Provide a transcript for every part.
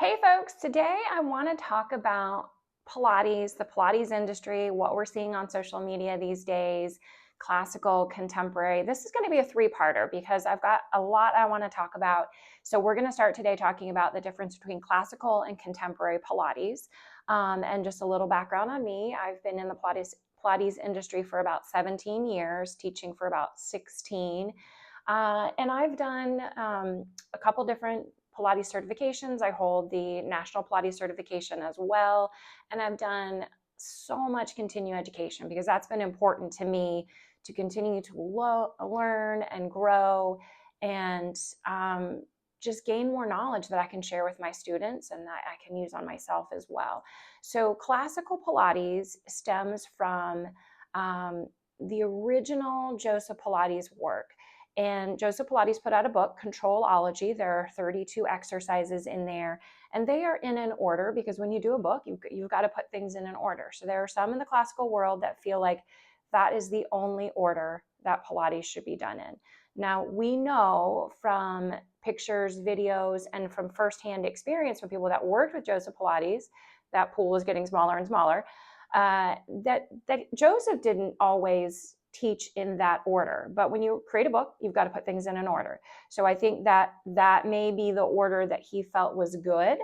Hey folks, today I want to talk about Pilates, the Pilates industry, what we're seeing on social media these days, classical, contemporary. This is going to be a three-parter because I've got a lot I want to talk about. So we're going to start today talking about the difference between classical and contemporary Pilates. And just a little background on me. I've been in the Pilates industry for about 17 years, teaching for about 16. And I've done a couple different Pilates certifications. I hold the National Pilates certification as well. And I've done so much continuing education because that's been important to me to continue to learn and grow and just gain more knowledge that I can share with my students and that I can use on myself as well. So classical Pilates stems from the original Joseph Pilates work. And Joseph Pilates put out a book, Controlology. There are 32 exercises in there, and they are in an order because when you do a book, you've got to put things in an order. So there are some in the classical world that feel like that is the only order that Pilates should be done in. Now, we know from pictures, videos, and from firsthand experience from people that worked with Joseph Pilates, that pool is getting smaller and smaller, that Joseph didn't always teach in that order. But when you create a book, you've got to put things in an order. So I think that may be the order that he felt was good,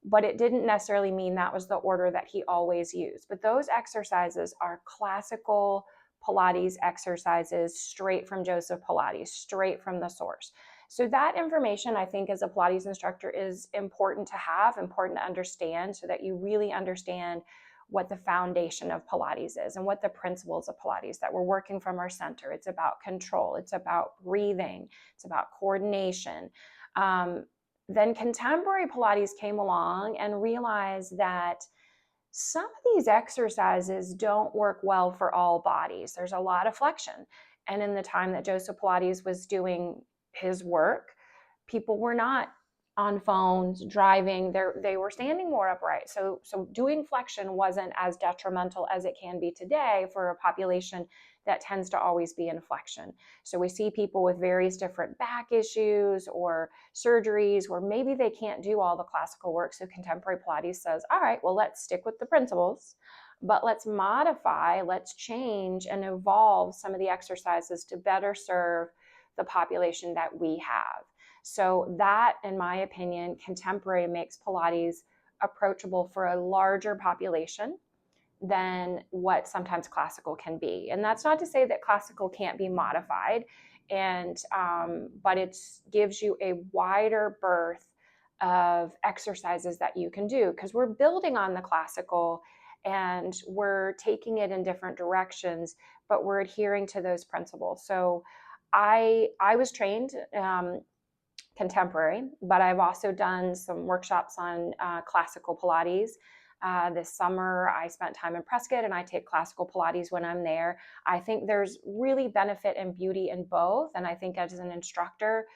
but it didn't necessarily mean that was the order that he always used. But those exercises are classical Pilates exercises straight from Joseph Pilates, straight from the source. So that information, I think, as a Pilates instructor is important to have, important to understand so that you really understand what the foundation of Pilates is and what the principles of Pilates, that we're working from our center. It's about control. It's about breathing. It's about coordination. Then contemporary Pilates came along and realized that some of these exercises don't work well for all bodies. There's a lot of flexion. And in the time that Joseph Pilates was doing his work, people were not on phones, driving, they were standing more upright. So doing flexion wasn't as detrimental as it can be today for a population that tends to always be in flexion. So we see people with various different back issues or surgeries where maybe they can't do all the classical work. So contemporary Pilates says, all right, well, let's stick with the principles, but let's modify, let's change and evolve some of the exercises to better serve the population that we have. So that, in my opinion, contemporary makes Pilates approachable for a larger population than what sometimes classical can be. And that's not to say that classical can't be modified, but it gives you a wider berth of exercises that you can do because we're building on the classical and we're taking it in different directions, but we're adhering to those principles. So I was trained contemporary, but I've also done some workshops on classical Pilates. This summer, I spent time in Prescott and I take classical Pilates when I'm there. I think there's really benefit and beauty in both. And I think as an instructor,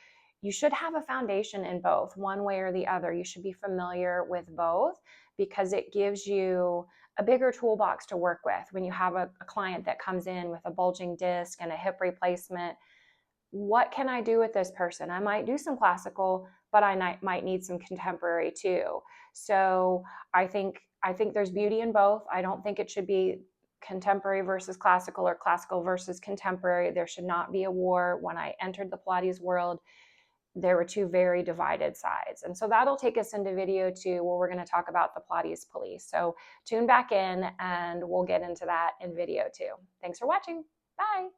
you should have a foundation in both, one way or the other. You should be familiar with both because it gives you a bigger toolbox to work with. When you have a client that comes in with a bulging disc and a hip replacement, what can I do with this person? I might do some classical, but I might need some contemporary too. So I think there's beauty in both. I don't think it should be contemporary versus classical or classical versus contemporary. There should not be a war. When I entered the Pilates world, there were two very divided sides. And so that'll take us into video 2 where we're going to talk about the Pilates police. So tune back in and we'll get into that in video 2. Thanks for watching. Bye.